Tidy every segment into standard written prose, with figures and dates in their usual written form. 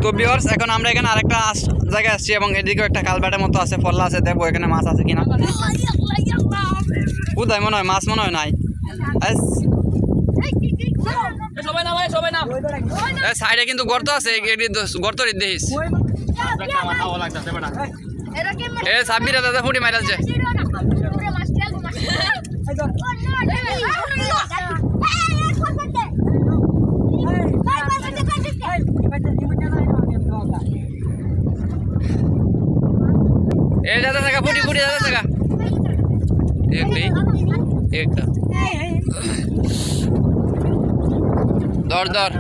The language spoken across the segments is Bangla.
তো ভিউয়ার্স এখন আমরা এখানে আরেকটা জায়গায় আসছি এবং এদিকে একটা কালবাটের মতো আছে, ফল্লা আছে, দেখবো এখানে মাছ আছে কিনা। কোথায় মনে হয় মাছ মনে হয় নাই। সাইডে কিন্তু গর্ত আছে, গর্ত দেখিস এ সাব্বিরা দাদা ফুটি মাইরাছে। ए ज्यादा जगह फुटी फुटी ज्यादा जगह एक नहीं एक था दौड़ दौड़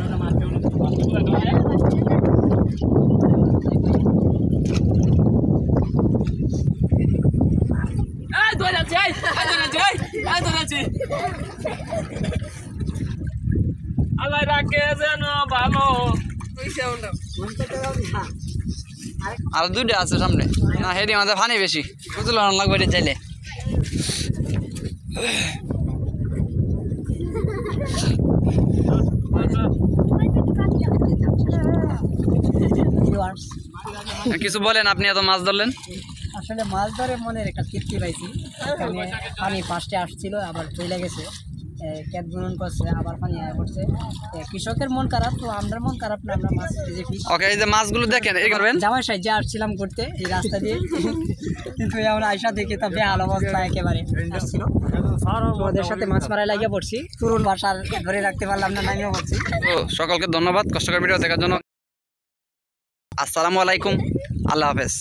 আল্লাহ রাখে যেন ভালো আর দুইটা আছে সামনে না হেডি মাঝে পানি বেশি বুঝলো লাগবে এটা চাইলে। কিছু বলেন, আপনি এত মাছ ধরলেন? আসলে মাছ ধরে মনের একটা তৃপ্তি পাইছি। এখানে পানি ফার্স্টে আসছিল, আবার চলে গেছে, ক্ষেত বুনন করছে, আবার পানি আয় করছে। কৃষকের মন খারাপ, তো আমরা মন খারাপ না, আমরা মাছ ওকে। এই যে মাছগুলো দেখেন এই করবেন, জামাই সাহায্যে আসছিলাম করতে এই রাস্তা দিয়ে, কিন্তু আমরা আইসা দেখি তো বেহাল অবস্থা একেবারে আসছিল। ওদের সাথে মাছ মারাই লাগিয়ে পড়ছি, তরুণ ভাষার ধরে রাখতে পারলাম না, নামিয়ে পড়ছি। তো সকলকে ধন্যবাদ কষ্টকর ভিডিও দেখার জন্য। আসসালামু আলাইকুম, আল্লাহ হাফেজ।